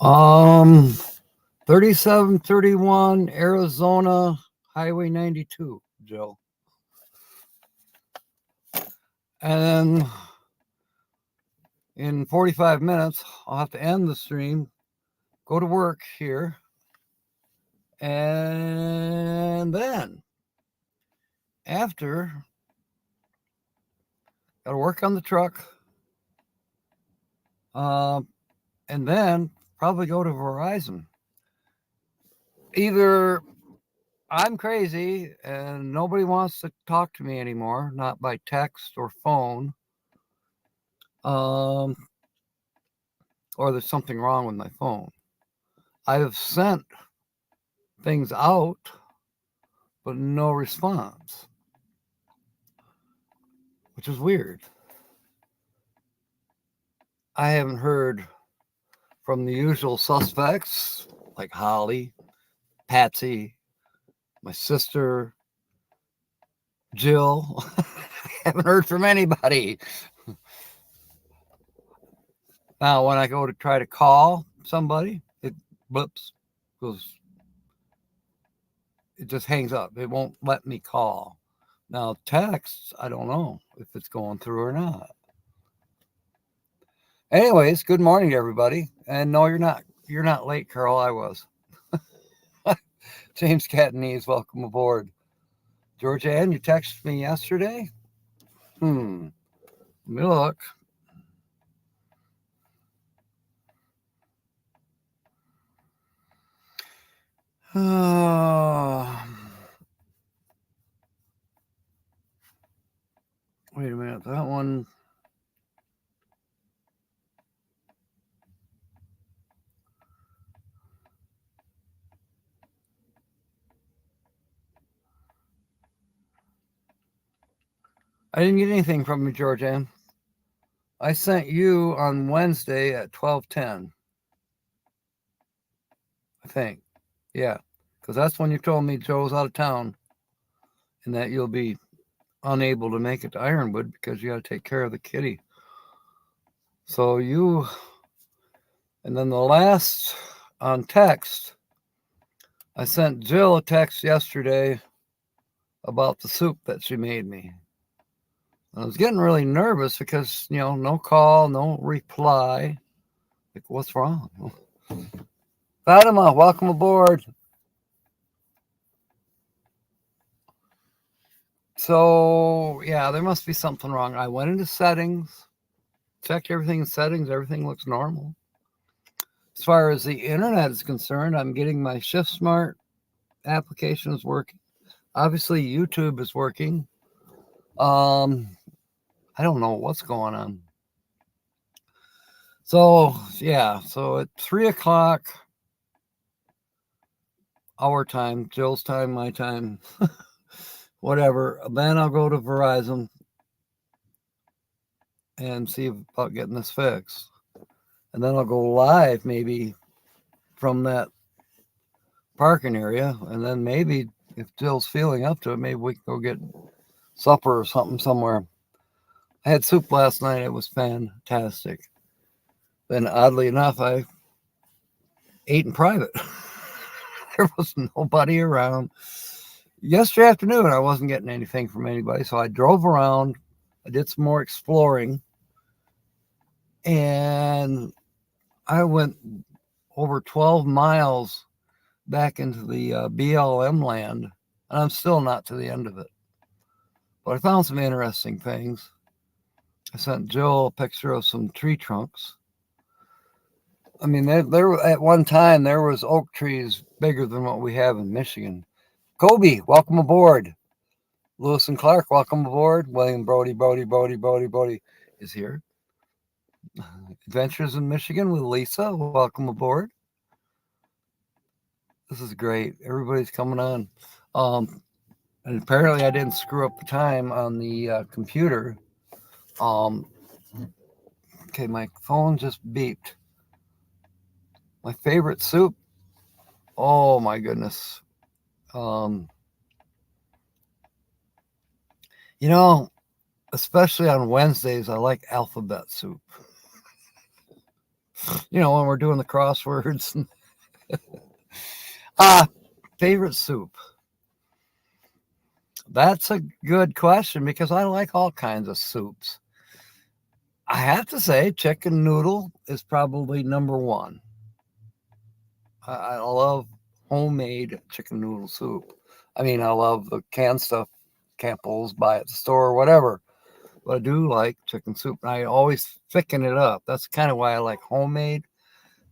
Um, 3731 Arizona Highway 92, Joe. And then in 45 minutes, I'll have to end the stream, go to work here, and then after, got to work on the truck, and then probably go to Verizon. Either I'm crazy and nobody wants to talk to me anymore, not by text or phone, or there's something wrong with my phone. I have sent things out, but no response, which is weird. I haven't heard from the usual suspects like Holly, Patsy, my sister, Jill. I haven't heard from anybody. Now, when I go to try to call somebody, it blips, goes, it just hangs up. It won't let me call. Now, texts, I don't know if it's going through or not. Anyways, good morning to everybody. And no, you're not late, Carl. I was. James Catanese, welcome aboard. George Ann, you texted me yesterday? Let me look. Wait a minute. That one. I didn't get anything from you, George Ann. I sent you on Wednesday at 12:10. I think. Yeah. Because that's when you told me Joe's out of town and that you'll be unable to make it to Ironwood because you got to take care of the kitty. So you, and then the last on text, I sent Jill a text yesterday about the soup that she made me. I was getting really nervous because, no call, no reply. Like, what's wrong? Fatima, welcome aboard. So, yeah, there must be something wrong. I went into settings, checked everything in settings. Everything looks normal. As far as the internet is concerned, I'm getting my Shift Smart application is working. Obviously, YouTube is working. I don't know what's going on. So, yeah, so at 3 o'clock, our time, Jill's time, my time, whatever, then I'll go to Verizon and see about getting this fixed. And then I'll go live maybe from that parking area. And then maybe if Jill's feeling up to it, maybe we can go get supper or something somewhere. I had soup last night. It was fantastic. Then oddly enough, I ate in private. There was nobody around. Yesterday afternoon, I wasn't getting anything from anybody. So I drove around. I did some more exploring. And I went over 12 miles back into the BLM land. And I'm still not to the end of it. But I found some interesting things. I sent Jill a picture of some tree trunks. I mean, there at one time, there was oak trees bigger than what we have in Michigan. Kobe, welcome aboard. Lewis and Clark, welcome aboard. William Brody is here. Adventures in Michigan with Lisa, welcome aboard. This is great. Everybody's coming on. And apparently I didn't screw up the time on the computer. Okay, my phone just beeped. My favorite soup. Oh my goodness. Especially on Wednesdays, I like alphabet soup. When we're doing the crosswords. Favorite soup? That's a good question because I like all kinds of soups. I have to say, chicken noodle is probably number one. I love homemade chicken noodle soup. I mean, I love the canned stuff, Campbell's, buy at the store, or whatever. But I do like chicken soup. And I always thicken it up. That's kind of why I like homemade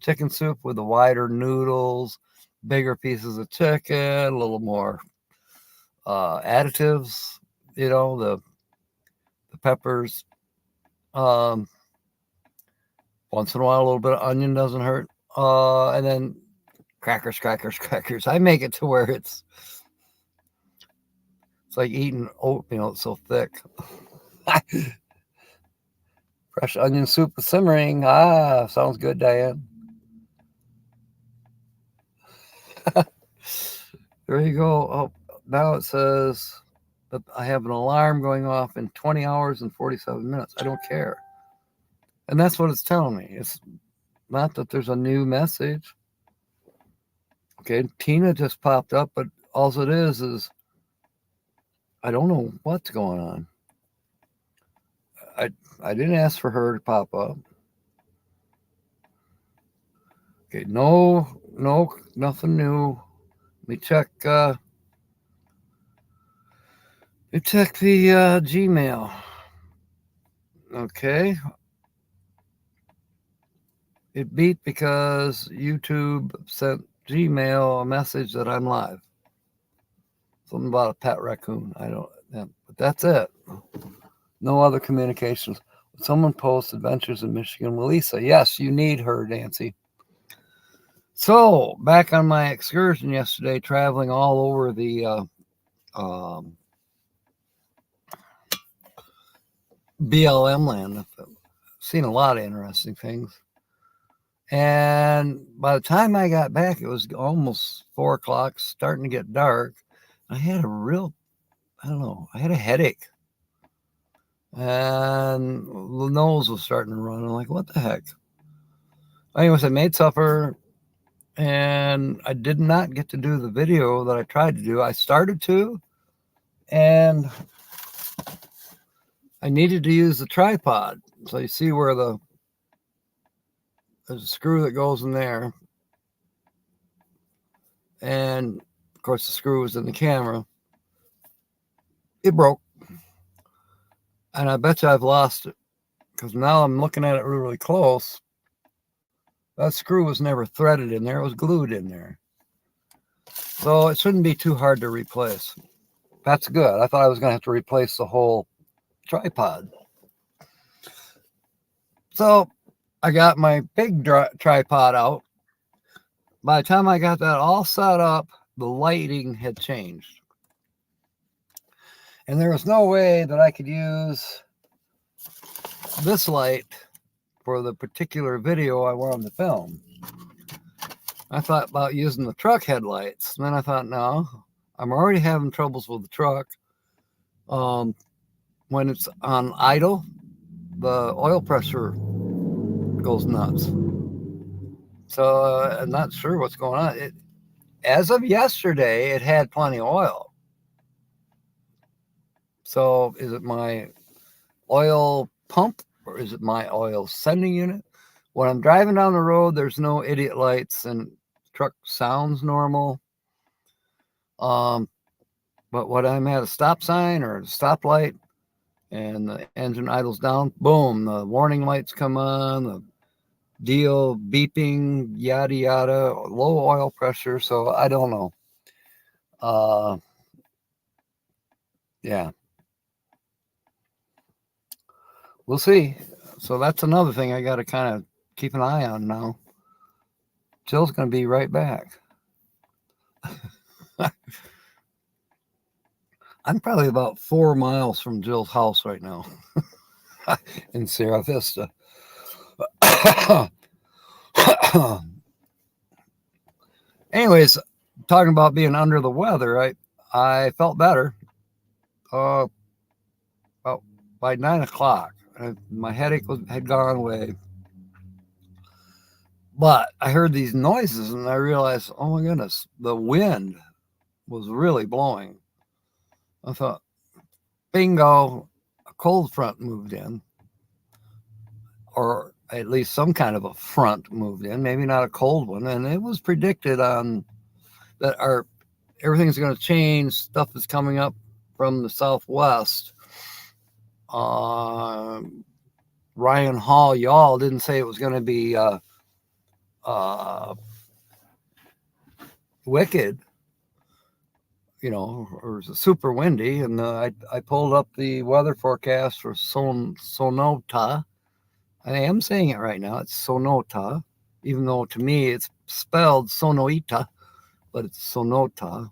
chicken soup with the wider noodles, bigger pieces of chicken, a little more additives, the peppers. Um, Once in a while, a little bit of onion doesn't hurt. And then crackers. I make it to where it's like eating oatmeal. It's so thick. Fresh onion soup with simmering. Sounds good, Diane. There you go. Oh, now it says that I have an alarm going off in 20 hours and 47 minutes. I don't care. And that's what it's telling me. It's not that there's a new message. Okay, Tina just popped up, but all it is I don't know what's going on. I didn't ask for her to pop up. Okay, no, nothing new. Let me check. Let me check the Gmail. Okay. It beat because YouTube sent Gmail a message that I'm live. Something about a pet raccoon. I don't. Yeah, but that's it. No other communications. Someone posts adventures in Michigan with Lisa. Yes, you need her, Nancy. So, back on my excursion yesterday, traveling all over the BLM land. I've seen a lot of interesting things. And by the time I got back, it was almost 4 o'clock, starting to get dark. I had I had a headache. And the nose was starting to run. I'm like, what the heck? Anyways, I made supper. And I did not get to do the video that I tried to do. I started to, and I needed to use the tripod. So you see where there's a screw that goes in there. And of course the screw was in the camera. It broke. And I bet you I've lost it. Because now I'm looking at it really close. That screw was never threaded in there. It was glued in there. So it shouldn't be too hard to replace. That's good. I thought I was going to have to replace the whole tripod. So I got my big tripod out. By the time I got that all set up, the lighting had changed. And there was no way that I could use this light for the particular video I wanted to film. I thought about using the truck headlights. And then I thought, no, I'm already having troubles with the truck. When it's on idle, the oil pressure goes nuts. So I'm not sure what's going on. As of yesterday, it had plenty of oil. So is it my oil pump or is it my oil sending unit? When I'm driving down the road, there's no idiot lights and the truck sounds normal. But when I'm at a stop sign or a stoplight and the engine idles down, boom, the warning lights come on, the deal beeping, yada yada, low oil pressure. So I don't know. Yeah, we'll see. So that's another thing I got to kind of keep an eye on now. Jill's going to be right back. I'm probably about 4 miles from Jill's house right now in Sierra Vista. Anyways, talking about being under the weather, I felt better about by 9 o'clock. My headache had gone away. But I heard these noises and I realized, oh my goodness, the wind was really blowing. I thought, bingo, a cold front moved in, or at least some kind of a front moved in, maybe not a cold one. And it was predicted on that our everything's going to change. Stuff is coming up from the southwest. Uh, Ryan Hall, y'all didn't say it was going to be uh, wicked, or it was super windy. And I pulled up the weather forecast for Sonota. I am saying it right now. It's Sonota, even though to me it's spelled Sonoita, but it's Sonota.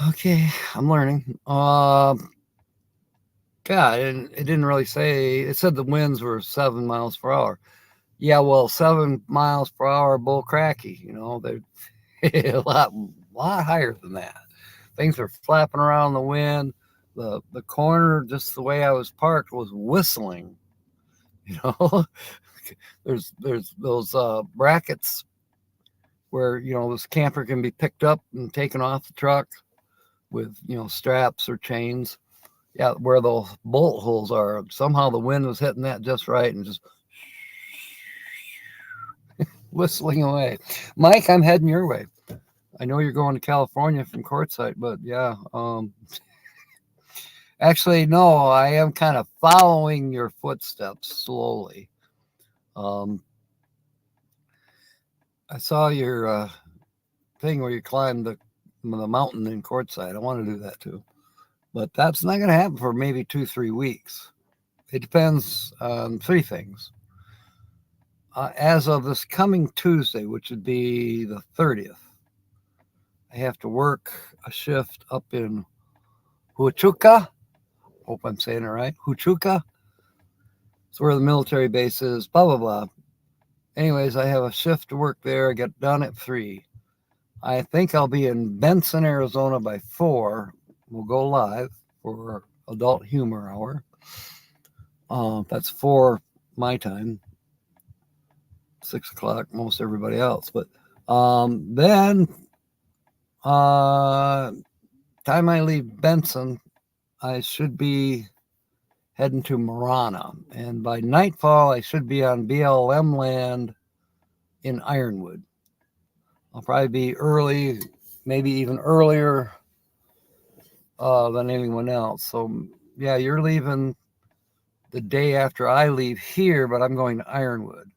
Okay, I'm learning. God, and it didn't really say. It said the winds were 7 miles per hour. Yeah, well, 7 miles per hour, bull cracky. They're a lot higher than that. Things are flapping around the wind. The corner, just the way I was parked, was whistling. You know, there's those brackets where this camper can be picked up and taken off the truck with straps or chains. Yeah, where those bolt holes are. Somehow the wind was hitting that just right and just whistling away. Mike, I'm heading your way. I know you're going to California from Quartzsite, but yeah. Actually, no, I am kind of following your footsteps slowly. Um, I saw your thing where you climbed the mountain in Quartzsite. I want to do that too, but that's not going to happen for maybe 2-3 weeks. It depends on three things. As of this coming Tuesday, which would be the 30th, I have to work a shift up in Huachuca. Hope I'm saying it right. Huachuca. It's where the military base is, blah, blah, blah. Anyways, I have a shift to work there. I get done at 3. I think I'll be in Benson, Arizona by 4. We'll go live for Adult Humor Hour. That's 4 my time. 6 o'clock, most everybody else. But then, time I leave Benson, I should be heading to Marana. And by nightfall, I should be on BLM land in Ironwood. I'll probably be early, maybe even earlier than anyone else. So, yeah, you're leaving the day after I leave here, but I'm going to Ironwood.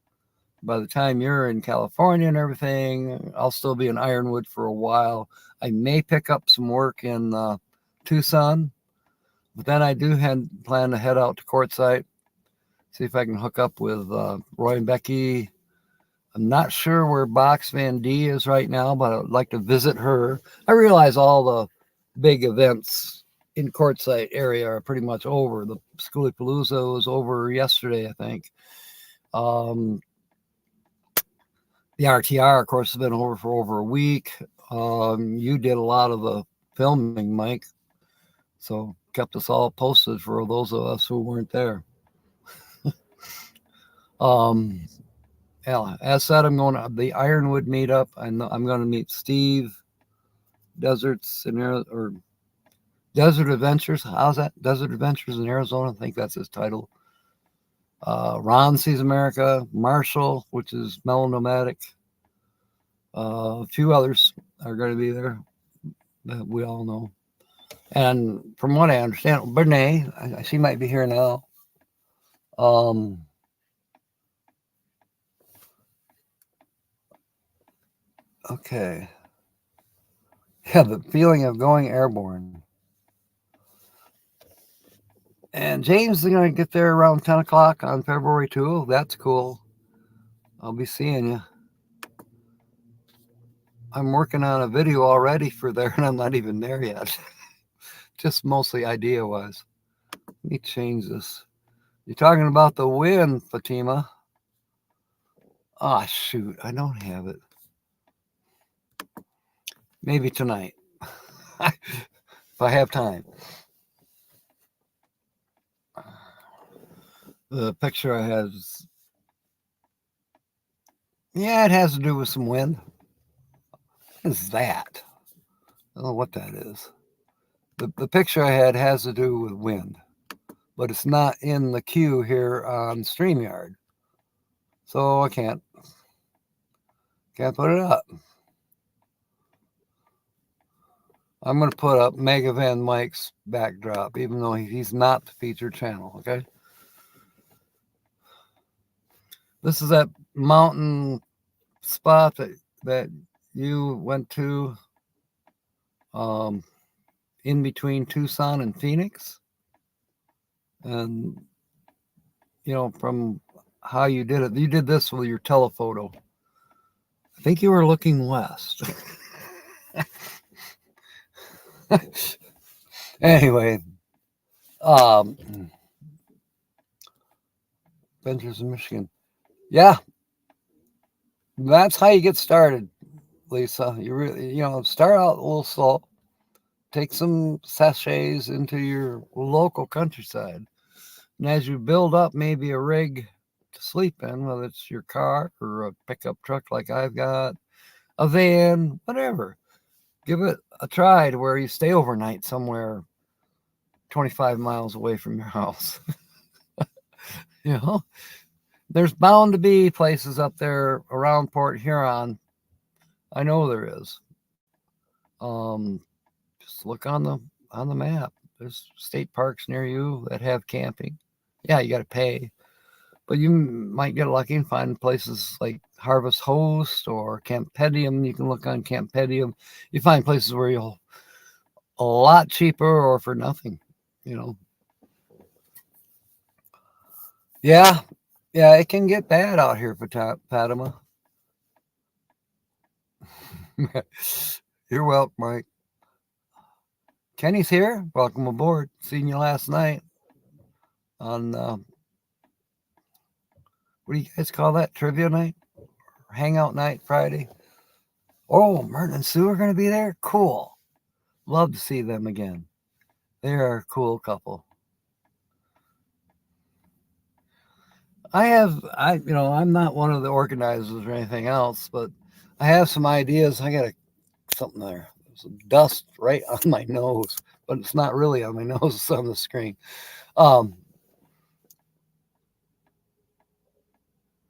By the time you're in California and everything, I'll still be in Ironwood for a while. I may pick up some work in Tucson, but then I do plan to head out to Quartzsite, see if I can hook up with Roy and Becky. I'm not sure where Box Van D is right now, but I'd like to visit her. I realize all the big events in Quartzsite area are pretty much over. The Schoolypalooza was over yesterday, I think. The RTR, of course, has been over for over a week. You did a lot of the filming, Mike, so kept us all posted for those of us who weren't there. Yeah, as said, I'm going to the Ironwood meetup. I'm going to meet Steve, Deserts in or Desert Adventures. How's that? Desert Adventures in Arizona. I think that's his title. Ron Sees America, Marshall, which is Melonomadic. A few others are going to be there that we all know. And from what I understand, Bernae, she might be here now. Okay. Yeah, the feeling of going airborne. And James is going to get there around 10 o'clock on February 2. That's cool. I'll be seeing you. I'm working on a video already for there, and I'm not even there yet. Just mostly idea-wise. Let me change this. You're talking about the wind, Fatima. Ah, shoot. I don't have it. Maybe tonight. If I have time. The picture I have is Yeah, it has to do with some wind. What is that? I don't know what that is. The picture I had has to do with wind, but it's not in the queue here on StreamYard. So I can't put it up. I'm going to put up Mega Van Mike's backdrop, even though he's not the featured channel, okay? This is that mountain spot that you went to in between Tucson and Phoenix. And, from how you did this with your telephoto. I think you were looking west. Anyway, Adventures in Michigan. Yeah, that's how you get started, Lisa. You really, start out a little slow. Take some sachets into your local countryside. And as you build up maybe a rig to sleep in, whether it's your car or a pickup truck like I've got, a van, whatever, give it a try to where you stay overnight somewhere 25 miles away from your house. you know, there's bound to be places up there around Port Huron. I know there is. Just look on the map. There's state parks near you that have camping. Yeah, you got to pay, but you might get lucky and find places like Harvest Host or Campedium. You can look on Campedium. You find places where you'll a lot cheaper or for nothing. You know. Yeah, it can get bad out here for Fatima. You're welcome, Mike. Kenny's here. Welcome aboard. Seen you last night on what do you guys call that? Trivia night? Or hangout night Friday? Oh, Merton and Sue are going to be there? Cool. Love to see them again. They're a cool couple. I'm not one of the organizers or anything else, but I have some ideas. I got something there. There's some dust right on my nose, but it's not really on my nose, it's on the screen. I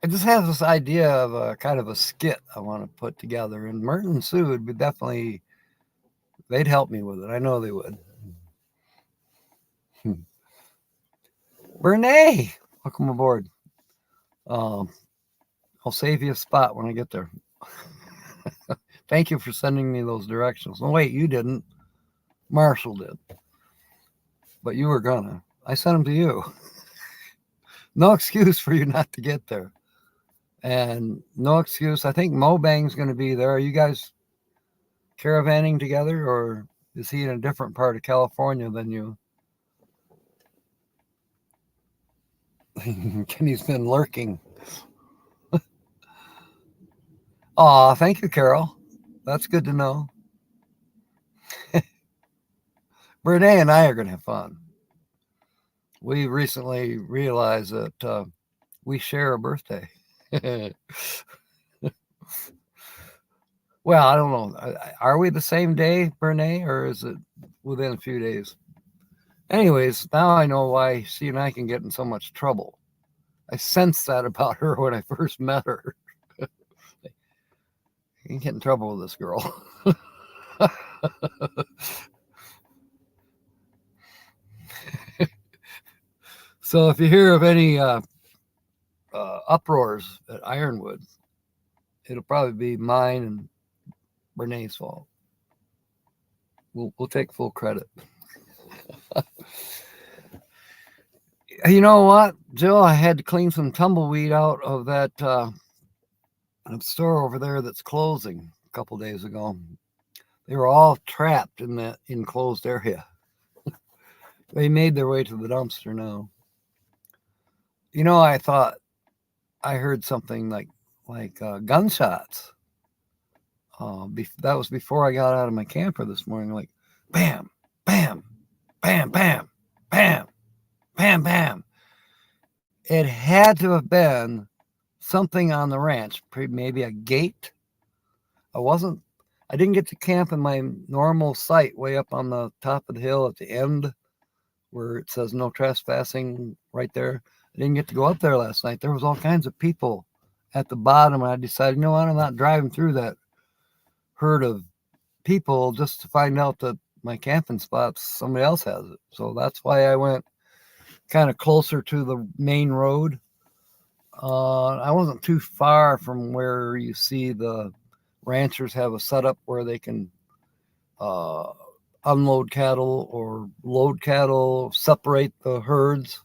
just have this idea of a kind of a skit I want to put together, and Merton and Sue would they'd help me with it. I know they would. Renee, welcome aboard. I'll save you a spot when I get there. Thank you for sending me those directions. No, wait, you didn't. Marshall did. But you were gonna. I sent them to you. No excuse for you not to get there. And no excuse. I think Mobang's going to be there. Are you guys caravanning together, or is he in a different part of California than you? Kenny's been lurking. Aw, thank you, Carol. That's good to know. Renee and I are going to have fun. We recently realized that we share a birthday. Well, I don't know. Are we the same day, Renee, or is it within a few days? Anyways, now I know why she and I can get in so much trouble. I sensed that about her when I first met her. You can get in trouble with this girl. So if you hear of any uproars at Ironwood, it'll probably be mine and Renee's fault. We'll take full credit. You know what, Jill? I had to clean some tumbleweed out of that store over there that's closing a couple days ago. They were all trapped in that enclosed area. They made their way to the dumpster now. I thought I heard something like gunshots. That was before I got out of my camper this morning. Like, bam, bam, bam, bam, bam, bam, bam. It had to have been something on the ranch, maybe a gate. I didn't get to camp in my normal site way up on the top of the hill at the end where it says no trespassing right there. I didn't get to go up there last night. There was all kinds of people at the bottom, and I decided, you know what, I'm not driving through that herd of people just to find out that my camping spots, somebody else has it. So that's why I went kind of closer to the main road. I wasn't too far from where you see the ranchers have a setup where they can unload cattle or load cattle, separate the herds.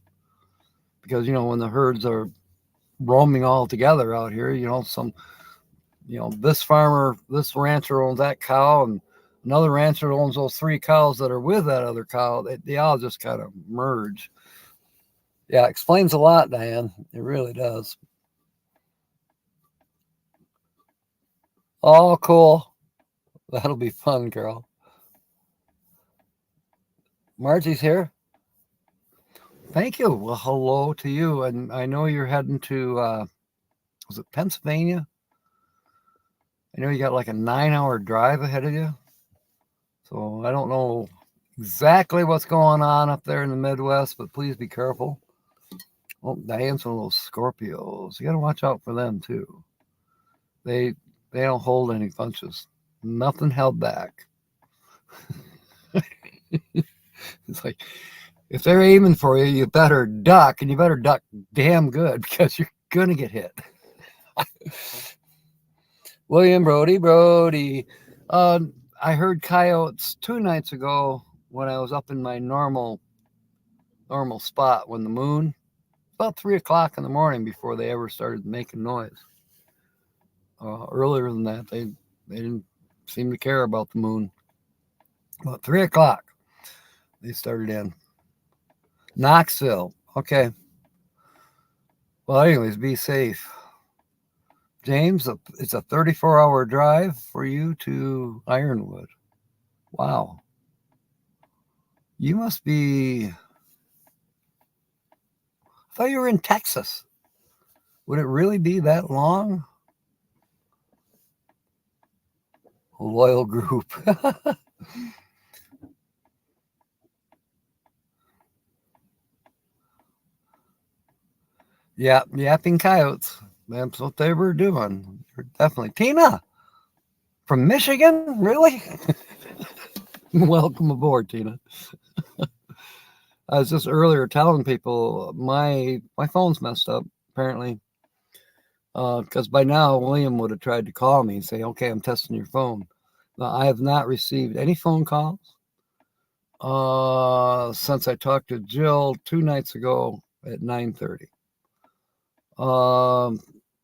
Because, when the herds are roaming all together out here, this farmer, this rancher owns that cow, and another rancher owns those 3 cows that are with that other cow. They all just kind of merge. Yeah, it explains a lot, Diane. It really does. Oh, cool. That'll be fun, girl. Margie's here. Thank you. Well, hello to you. And I know you're heading to, was it Pennsylvania? I know you got like a 9-hour drive ahead of you. So I don't know exactly what's going on up there in the Midwest, but please be careful. Oh, Diane's one of those Scorpios. You got to watch out for them too. They don't hold any punches. Nothing held back. It's like, if they're aiming for you, you better duck, and you better duck damn good because you're going to get hit. William Brody. I heard coyotes 2 nights ago when I was up in my normal spot when the moon, about 3 o'clock in the morning before they ever started making noise. Earlier than that, they didn't seem to care about the moon. About 3 o'clock, they started in. Knoxville. Okay. Well, anyways, be safe. James, it's a 34-hour drive for you to Ironwood. Wow. You must be... I thought you were in Texas. Would it really be that long? A loyal group. Yeah, yapping coyotes. That's what they were doing. They're definitely. Tina from Michigan? Really? Welcome aboard, Tina. I was just earlier telling people my phone's messed up, apparently. Because by now, William would have tried to call me and say, okay, I'm testing your phone. Now, I have not received any phone calls since I talked to Jill 2 nights ago at 9:30.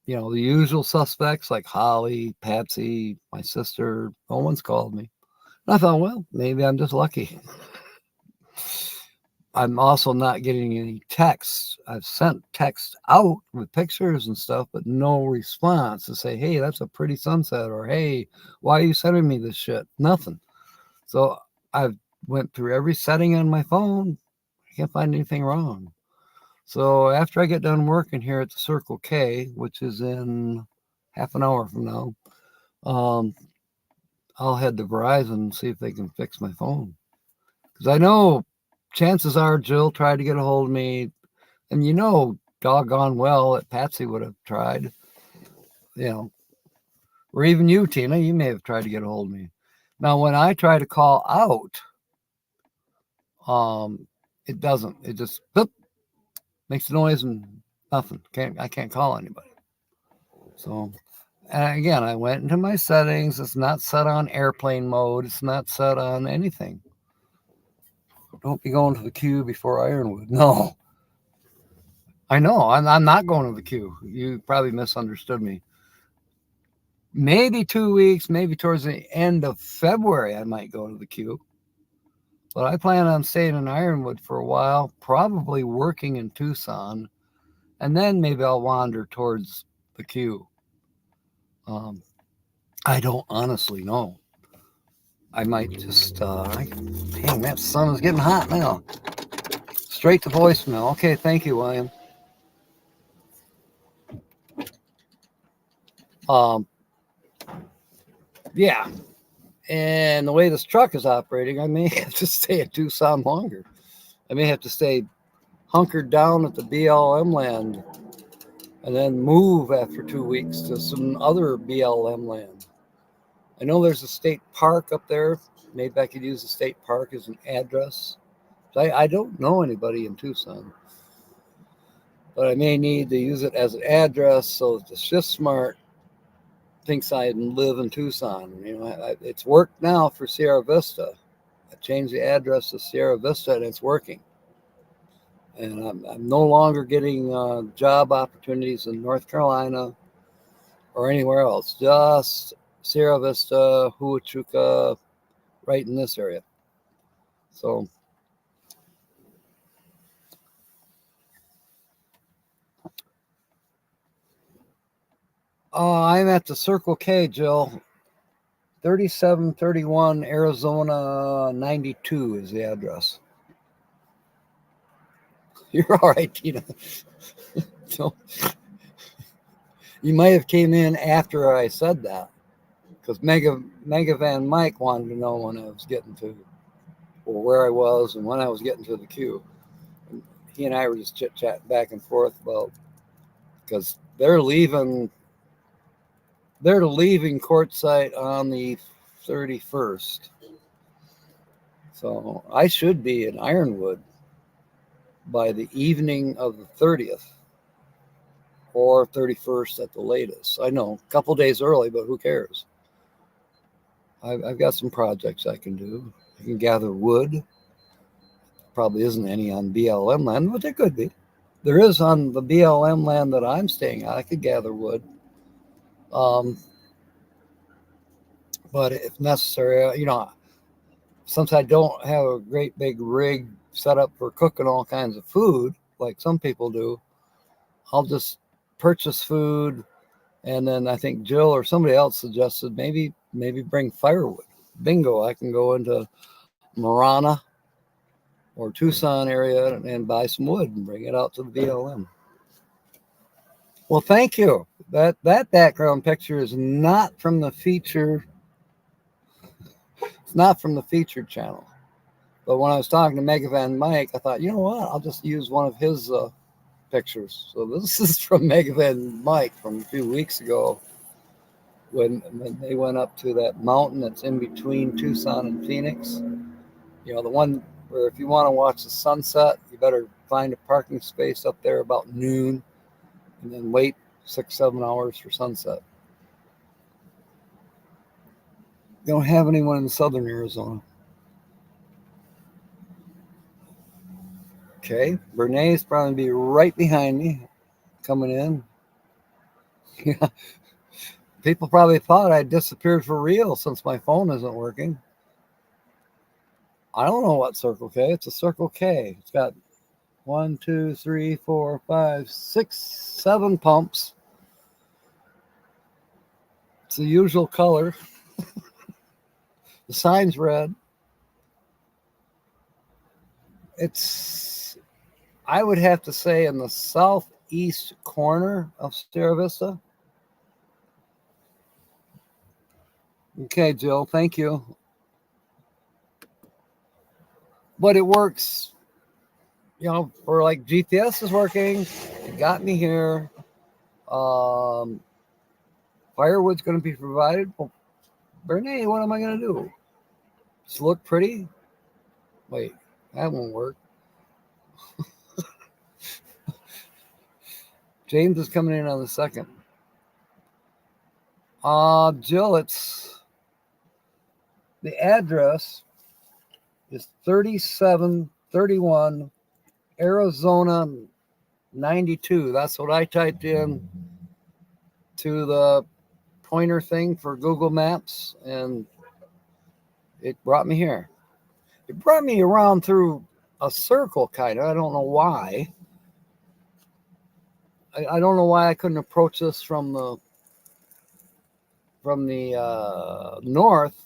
The usual suspects like Holly, Patsy, my sister, no one's called me. And I thought, well, maybe I'm just lucky. I'm also not getting any texts. I've sent texts out with pictures and stuff, but no response to say, hey, that's a pretty sunset, or hey, why are you sending me this shit? Nothing. So I've went through every setting on my phone. I can't find anything wrong. So after I get done working here at the Circle K, which is in half an hour from now, I'll head to Verizon and see if they can fix my phone. Because I know chances are Jill tried to get a hold of me, and doggone well that Patsy would have tried, or even you, Tina, you may have tried to get a hold of me. Now, when I try to call out, it doesn't. It just boop, makes a noise and nothing. I can't call anybody. So, and again, I went into my settings. It's not set on airplane mode. It's not set on anything. Don't be going to the queue before Ironwood. No. I know. I'm not going to the queue. You probably misunderstood me. Maybe 2 weeks, maybe towards the end of February, I might go to the queue. But I plan on staying in Ironwood for a while, probably working in Tucson, and then maybe I'll wander towards the queue. I don't honestly know. I might just, dang, that sun is getting hot now. Straight to voicemail. Okay, thank you, William. Um, yeah. And the way this truck is operating, I may have to stay at Tucson longer. I may have to stay hunkered down at the BLM land and then move after 2 weeks to some other BLM land. I know there's a state park up there. Maybe I could use the state park as an address. I don't know anybody in Tucson, but I may need to use it as an address so that the Shift Smart thinks I live in Tucson. You know, it's worked now for Sierra Vista. I changed the address to Sierra Vista and it's working. And I'm no longer getting job opportunities in North Carolina or anywhere else. Just Sierra Vista, Huachuca, right in this area. So I'm at the Circle K, Jill. 3731 Arizona 92 is the address. You're all right, Tina. So you might have came in after I said that, because Mega Van Mike wanted to know when I was getting to, or where I was, and when I was getting to the queue. And he and I were just chit chatting back and forth about, because they're leaving Quartzsite on the 31st. So I should be in Ironwood by the evening of the 30th or 31st at the latest. I know, a couple days early, but who cares? I've got some projects I can do. I can gather wood. Probably isn't any on BLM land, but there could be. There is on the BLM land that I'm staying at. I could gather wood. But if necessary, you know, since I don't have a great big rig set up for cooking all kinds of food like some people do, I'll just purchase food. And then I think Jill or somebody else suggested maybe bring firewood. Bingo, I can go into Marana or Tucson area and buy some wood and bring it out to the BLM. Well, thank you. That background picture is not from the feature. It's not from the featured channel. But when I was talking to Mega Van Mike, I thought, you know what? I'll just use one of his pictures. So this is from Mega Van Mike from a few weeks ago when they went up to that mountain that's in between Tucson and Phoenix. You know, the one where if you want to watch the sunset, you better find a parking space up there about noon and then wait 6-7 hours for sunset. Don't have anyone in southern Arizona. Okay, Bernays probably be right behind me coming in. Yeah, people probably thought I disappeared for real since my phone isn't working. I don't know what Circle K. It's a Circle K. It's got 1, 2, 3, 4, 5, 6, 7 pumps. It's the usual color. The sign's red. It's, I would have to say, in the southeast corner of Sierra Vista. Okay, Jill, thank you. But it works, you know, for like GPS is working. It got me here. Firewood's going to be provided. Well, Bernie, what am I going to do? Just look pretty? Wait, that won't work. James is coming in on the 2nd. Jill, it's the address is 3731 Arizona 92. That's what I typed in to the pointer thing for Google Maps, and it brought me here. It brought me around through a circle, kind of. I don't know why. I don't know why I couldn't approach this from the north,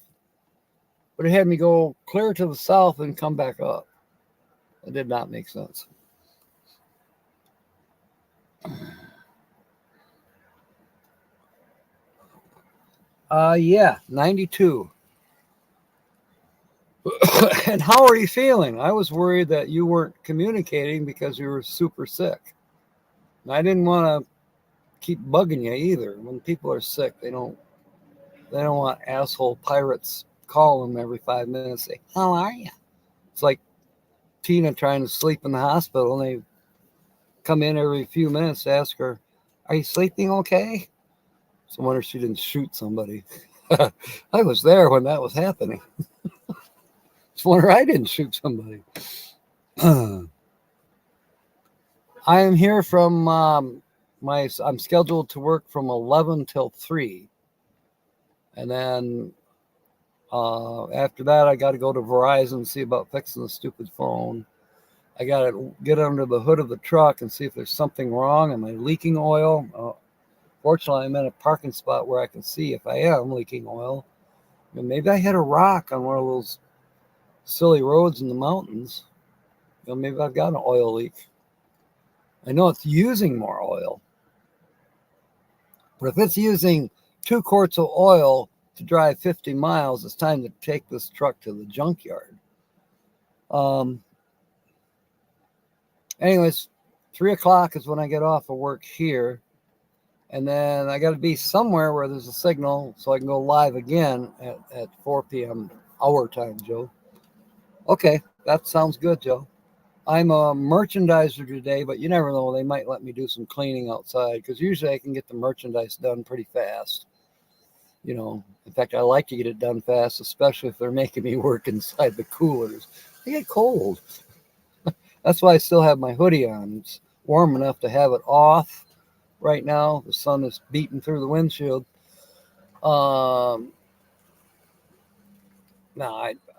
but it had me go clear to the south and come back up. It did not make sense. Yeah, 92. And how are you feeling? I was worried that you weren't communicating because you were super sick. And I didn't want to keep bugging you either. When people are sick, they don't want asshole pirates call them every 5 minutes. Say, "How are you?" It's like Tina trying to sleep in the hospital, and they come in every few minutes to ask her, "Are you sleeping okay?" So I wonder if she didn't shoot somebody. I was there when that was happening. It's wonder I didn't shoot somebody. I am here from I'm scheduled to work from 11 till 3. And then after that, I got to go to Verizon and see about fixing the stupid phone. I got to get under the hood of the truck and see if there's something wrong. Am I leaking oil? Fortunately, I'm in a parking spot where I can see if I am leaking oil. And maybe I hit a rock on one of those silly roads in the mountains. Maybe I've got an oil leak. I know it's using more oil. But if it's using 2 quarts of oil to drive 50 miles, it's time to take this truck to the junkyard. Anyways, 3 o'clock is when I get off of work here. And then I got to be somewhere where there's a signal so I can go live again at 4 p.m. our time, Joe. Okay, that sounds good, Joe. I'm a merchandiser today, but you never know. They might let me do some cleaning outside because usually I can get the merchandise done pretty fast. In fact, I like to get it done fast, especially if they're making me work inside the coolers. They get cold. That's why I still have my hoodie on. It's warm enough to have it off right now. The sun is beating through the windshield. No,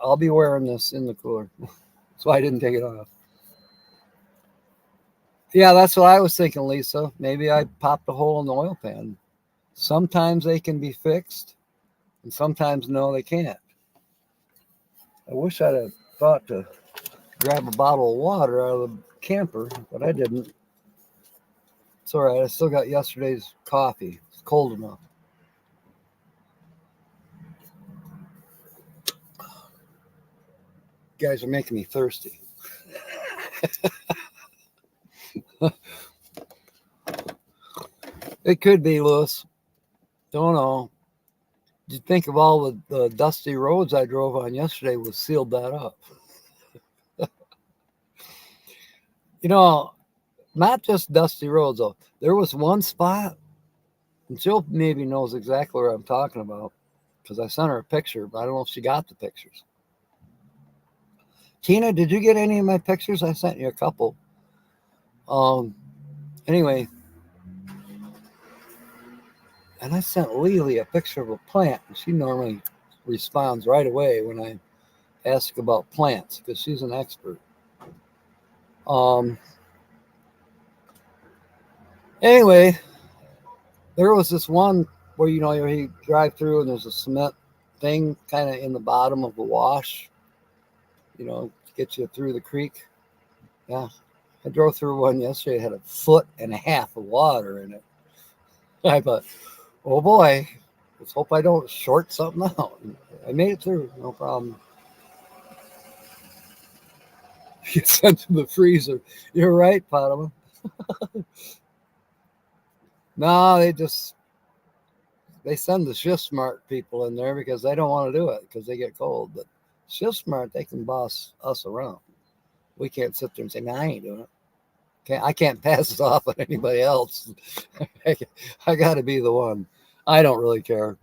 I'll be wearing this in the cooler. So I didn't take it off. Yeah, that's what I was thinking, Lisa. Maybe I popped a hole in the oil pan. Sometimes they can be fixed, and sometimes no, they can't. I wish I'd have thought to grab a bottle of water out of the camper, but I didn't. It's all right. I still got yesterday's coffee. It's cold enough. You guys are making me thirsty. It could be, Lewis. Don't know. Did you think of all the dusty roads I drove on yesterday was sealed that up? Not just dusty roads, though. There was one spot, and Jill maybe knows exactly what I'm talking about because I sent her a picture, but I don't know if she got the pictures. Tina, did you get any of my pictures? I sent you a couple. Anyway, and I sent Lily a picture of a plant, and she normally responds right away when I ask about plants because she's an expert. Anyway, there was this one where you drive through and there's a cement thing kind of in the bottom of the wash, to get you through the creek. Yeah, I drove through one yesterday. It had 1.5 feet of water in it. I thought, oh boy, let's hope I don't short something out. I made it through, no problem. Get sent to the freezer. You're right, Padma. No, they send the Shift Smart people in there because they don't want to do it because they get cold. But Shift Smart, they can boss us around. We can't sit there and say, "No, I ain't doing it." I can't pass it off on anybody else. I got to be the one. I don't really care.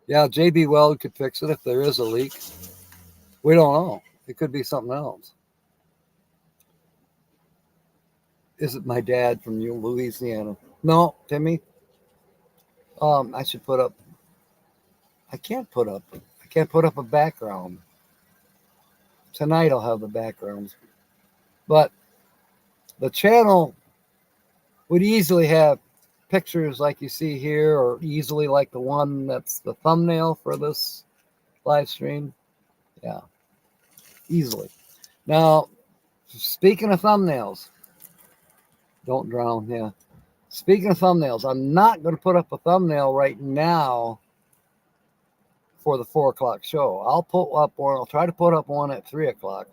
Yeah, JB Weld could fix it if there is a leak. We don't know. It could be something else. Is it my dad from Louisiana? No, Timmy. I should put up. I can't put up. I can't put up a background. Tonight I'll have the backgrounds. But the channel would easily have pictures like you see here, or easily like the one that's the thumbnail for this live stream. Yeah, easily. Now, speaking of thumbnails, don't drown. Yeah. Speaking of thumbnails, I'm not going to put up a thumbnail right now for the 4 o'clock show. I'll put up one. I'll try to put up one at 3 o'clock,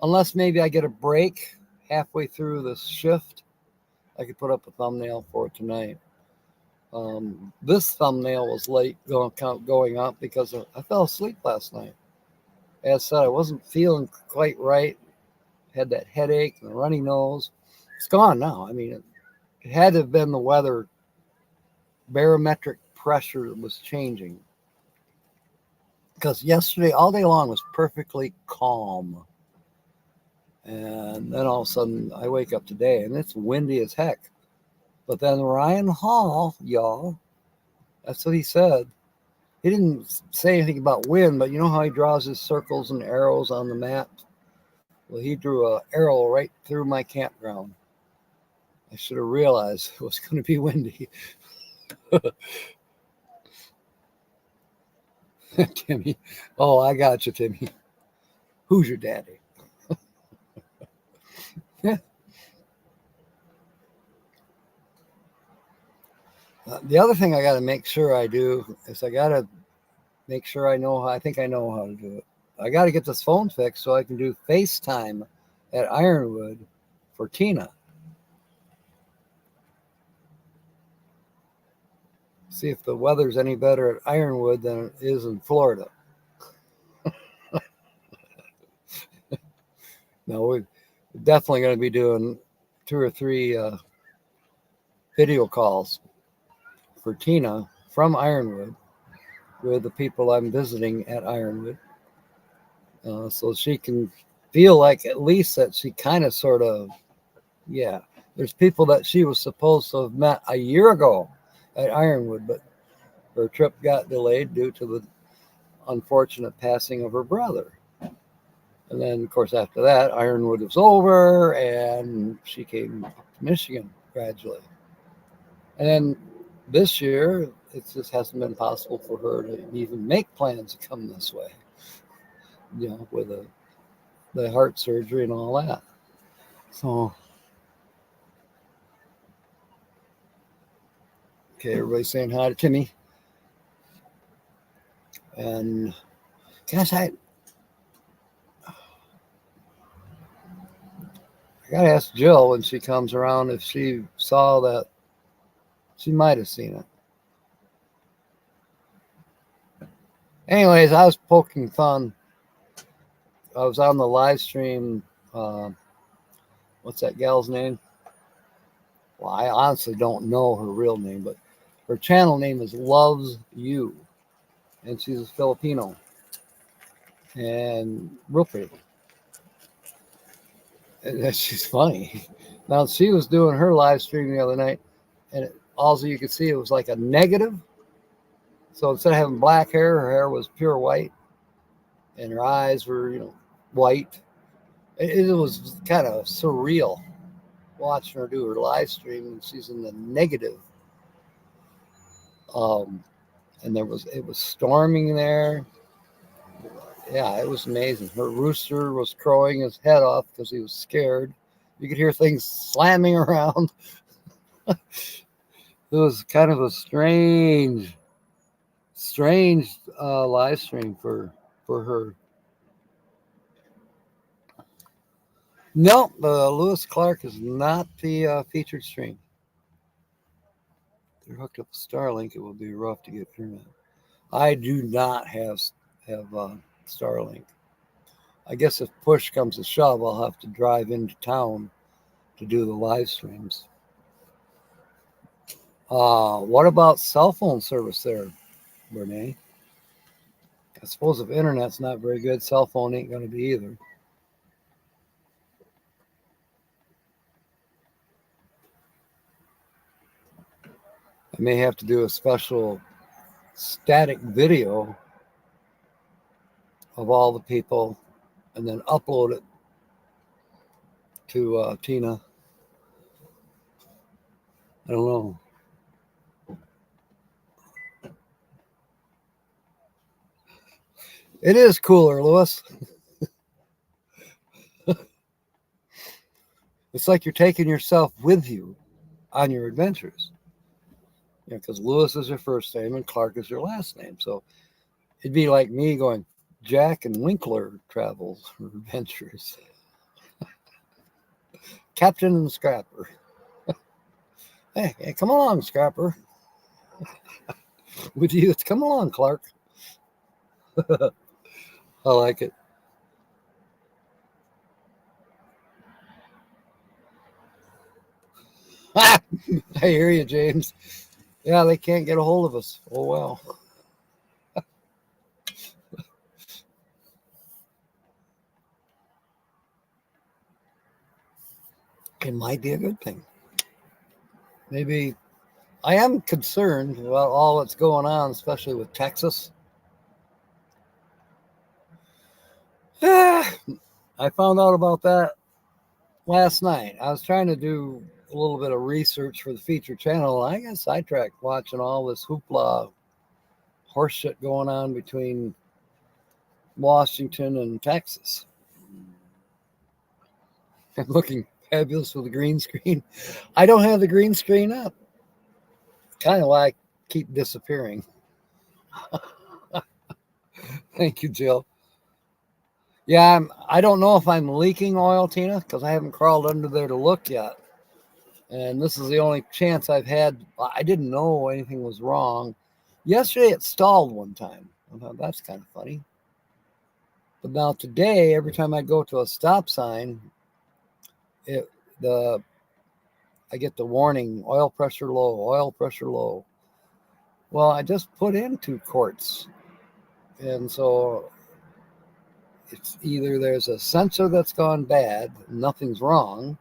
unless maybe I get a break halfway through the shift. I could put up a thumbnail for it tonight. This thumbnail was late going up because I fell asleep last night. As I said, I wasn't feeling quite right. Had that headache and a runny nose. It's gone now. I mean, it had to have been the weather. Barometric pressure was changing. Because yesterday, all day long, was perfectly calm. And then all of a sudden, I wake up today, and it's windy as heck. But then Ryan Hall, y'all, that's what he said. He didn't say anything about wind, but you know how he draws his circles and arrows on the map? Well, he drew an arrow right through my campground. I should have realized it was going to be windy. Timmy. Oh, I got you, Timmy. Who's your daddy? Yeah. The other thing I got to make sure I do is I got to make sure I think I know how to do it. I got to get this phone fixed so I can do FaceTime at Ironwood for Tina. See if the weather's any better at Ironwood than it is in Florida. No, we're definitely going to be doing 2 or 3 video calls for Tina from Ironwood with the people I'm visiting at Ironwood. So she can feel like at least that she kind of sort of, yeah. There's people that she was supposed to have met a year ago at Ironwood, but her trip got delayed due to the unfortunate passing of her brother. And then, of course, after that, Ironwood was over, and she came up to Michigan gradually. And then this year, it just hasn't been possible for her to even make plans to come this way, you know, with the heart surgery and all that. So, okay, everybody's saying hi to Timmy. And, gosh, I got to ask Jill when she comes around if she saw that. She might have seen it. Anyways, I was poking fun. I was on the live stream. What's that gal's name? Well, I honestly don't know her real name, but her channel name is Loves You. And she's a Filipino. And real pretty. And she's funny. Now, she was doing her live stream the other night, and all you could see, it was like a negative. So instead of having black hair, her hair was pure white, and her eyes were, white. It was kind of surreal watching her do her live stream, and she's in the negative. And it was storming there. Yeah, it was amazing. Her rooster was crowing his head off because he was scared. You could hear things slamming around. It was kind of a strange live stream for her. No, Lewis Clark is not the featured stream. If they're hooked up to Starlink, it will be rough to get internet. I do not have Starlink. I guess if push comes to shove, I'll have to drive into town to do the live streams. What about cell phone service there, Renee? I suppose if internet's not very good, cell phone ain't going to be either. I may have to do a special static video of all the people and then upload it to Tina. I don't know. It is cooler, Lewis. It's like you're taking yourself with you on your adventures. Because Lewis is your first name and Clark is your last name. So It'd be like me going, Jack and Winkler travels or adventures. Captain and Scrapper. Hey, come along, Scrapper. With you, it's come along, Clark. I like it. I hear you, James. Yeah, they can't get a hold of us. Oh, well. It might be a good thing. Maybe I am concerned about all that's going on, especially with Texas. I found out about that last night. I was trying to do a little bit of research for the feature channel, and I got sidetracked watching all this hoopla horse shit going on between Washington and Texas. And looking fabulous with the green screen. I don't have the green screen up. Kind of why I keep disappearing. Thank you, Jill. Yeah, I don't know if I'm leaking oil, Tina, because I haven't crawled under there to look yet. And this is the only chance I've had. I didn't know anything was wrong. Yesterday it stalled one time. I thought that's kind of funny. But now today, every time I go to a stop sign, I get the warning: oil pressure low, oil pressure low. Well, I just put in 2 quarts, and so it's either there's a sensor that's gone bad, nothing's wrong,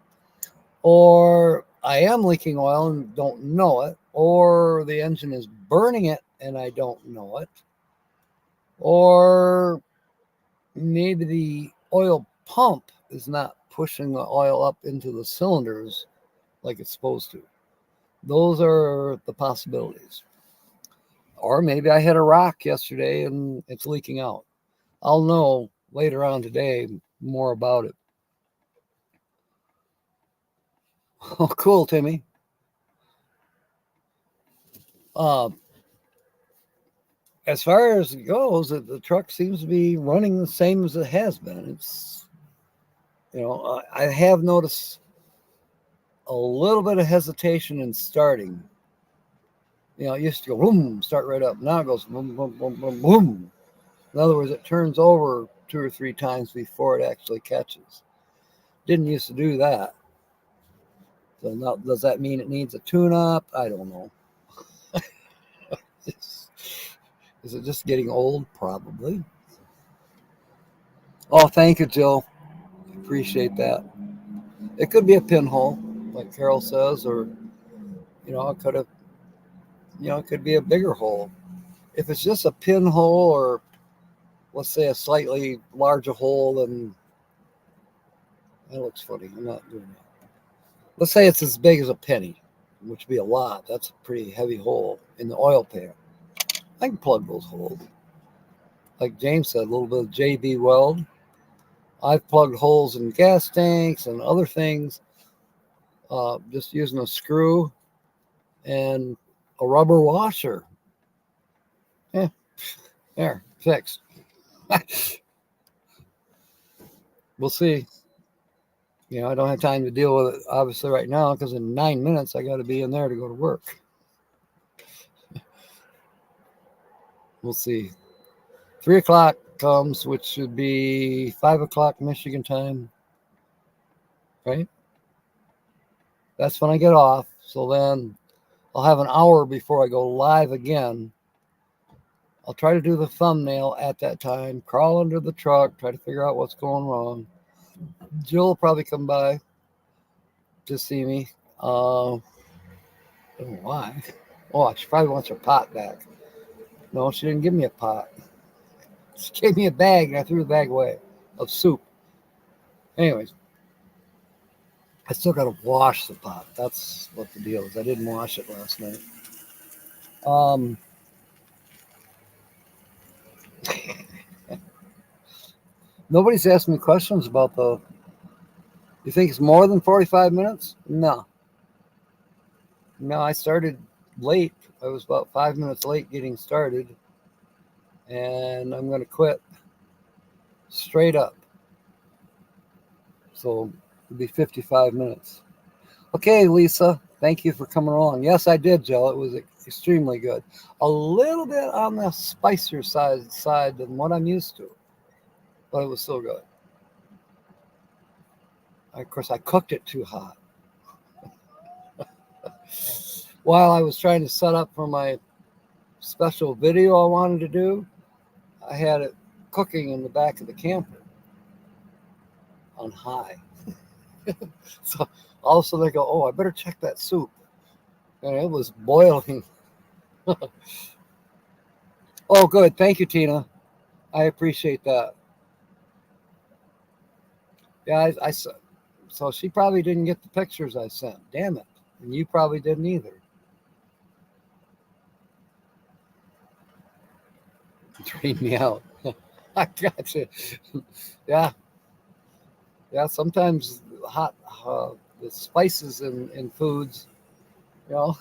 or I am leaking oil and don't know it, or the engine is burning it and I don't know it, or maybe the oil pump is not pushing the oil up into the cylinders like it's supposed to. Those are the possibilities. Or maybe I hit a rock yesterday and it's leaking out. I'll know later on today more about it. Oh, cool, Timmy. As far as it goes, the truck seems to be running the same as it has been. It's, I have noticed a little bit of hesitation in starting. It used to go boom, start right up. Now it goes boom, boom, boom, boom, boom. In other words, it turns over 2 or 3 times before it actually catches. Didn't used to do that. So now, does that mean it needs a tune-up? I don't know. Is it just getting old? Probably. Oh, thank you, Jill. Appreciate that. It could be a pinhole, like Carol says, or it could have, it could be a bigger hole. If it's just a pinhole, or let's say a slightly larger hole, then that looks funny. I'm not doing that. Let's say it's as big as a penny, which would be a lot. That's a pretty heavy hole in the oil pan. I can plug those holes. Like James said, a little bit of JB Weld. I've plugged holes in gas tanks and other things, just using a screw and a rubber washer. Yeah, there, fixed. We'll see. I don't have time to deal with it, obviously, right now, because in 9 minutes, I got to be in there to go to work. We'll see. 3 o'clock comes, which should be 5 o'clock Michigan time, right? That's when I get off. So then I'll have an hour before I go live again. I'll try to do the thumbnail at that time, crawl under the truck, try to figure out what's going wrong. Jill will probably come by to see me. I don't know why. Oh, she probably wants her pot back. No, she didn't give me a pot. She gave me a bag, and I threw the bag away of soup. Anyways, I still got to wash the pot. That's what the deal is. I didn't wash it last night. Nobody's asked me questions about you think it's more than 45 minutes? No. No, I started late. I was about 5 minutes late getting started. and I'm going to quit straight up. So it'll be 55 minutes. Okay, Lisa, thank you for coming along. Yes, I did, Jill. It was extremely good. A little bit on the spicier side than what I'm used to, but it was still good. Of course, I cooked it too hot. While I was trying to set up for my special video I wanted to do, I had it cooking in the back of the camper on high. So all of a sudden I go, oh, I better check that soup. And it was boiling. Oh, good. Thank you, Tina. I appreciate that. Yeah, so she probably didn't get the pictures I sent. Damn it. And you probably didn't either. Drain me out. I got you. Yeah. Yeah, sometimes the spices in foods, you know,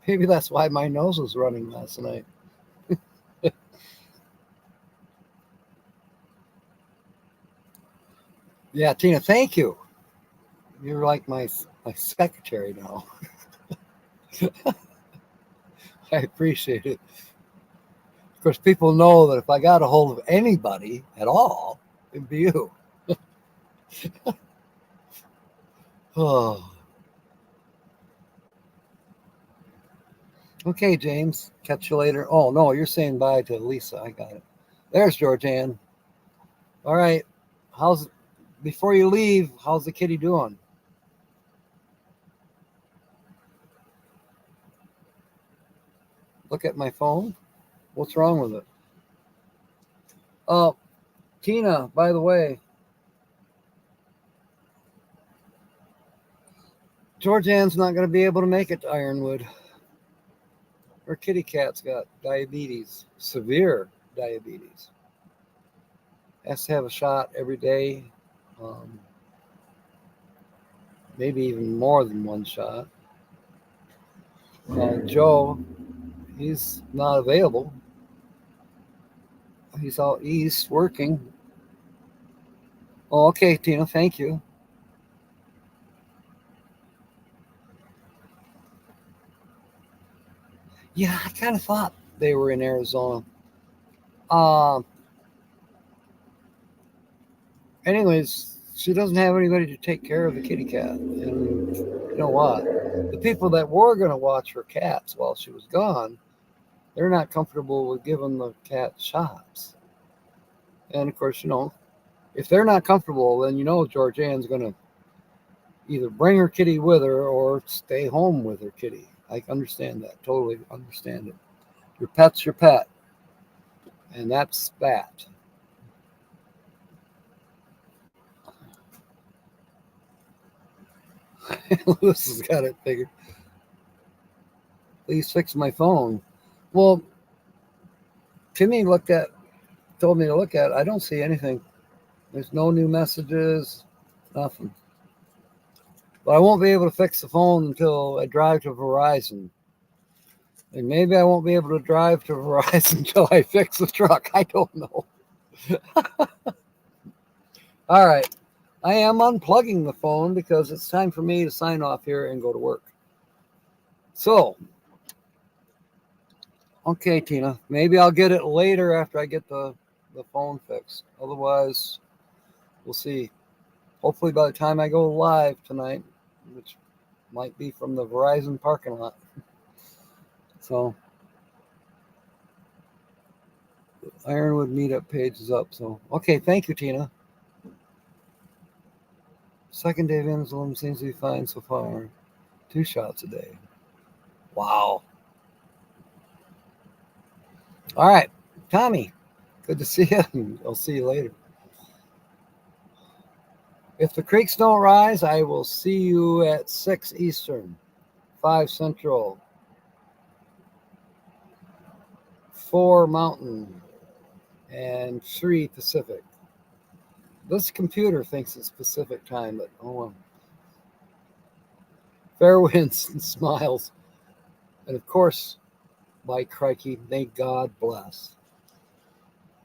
maybe that's why my nose was running last night. Yeah, Tina, thank you. You're like my secretary now. I appreciate it. Of course, people know that if I got a hold of anybody at all, it'd be you. Oh. Okay, James. Catch you later. Oh, no, you're saying bye to Lisa. I got it. There's Georgianne. All right. Before you leave, how's the kitty doing? Look at my phone. What's wrong with it? Oh, Tina, by the way, Georgianne's not going to be able to make it to Ironwood. Her kitty cat's got diabetes, severe diabetes. Has to have a shot every day, maybe even more than one shot. Joe, he's not available. He's out east working. Oh, okay, Tina, thank you. Yeah, I kind of thought they were in Arizona. Uh, Anyways, she doesn't have anybody to take care of the kitty cat. And you know what? The people that were going to watch her cats while she was gone, they're not comfortable with giving the cat shots. And of course, if they're not comfortable, then Georgianne's going to either bring her kitty with her or stay home with her kitty. I understand that. Totally understand it. Your pet's your pet. And that's that. Lewis has got it figured. Please fix my phone. Well, Timmy told me to look at it. I don't see anything. There's no new messages, nothing. But I won't be able to fix the phone until I drive to Verizon. And maybe I won't be able to drive to Verizon until I fix the truck. I don't know. All right. I am unplugging the phone because it's time for me to sign off here and go to work. So, okay, Tina. Maybe I'll get it later after I get the phone fixed. Otherwise, we'll see. Hopefully by the time I go live tonight, which might be from the Verizon parking lot. So, Ironwood meetup page is up. So, okay, thank you, Tina. Second day of insulin seems to be fine so far. 2 shots a day. Wow. All right, Tommy, good to see you. I'll see you later. If the creeks don't rise, I will see you at 6 Eastern, 5 Central, 4 Mountain, and 3 Pacific. This computer thinks it's Pacific time, but oh well. Fair winds and smiles. And of course, by crikey, may God bless.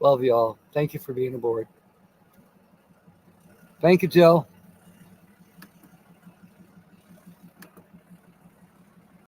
Love y'all. Thank you for being aboard. Thank you, Jill.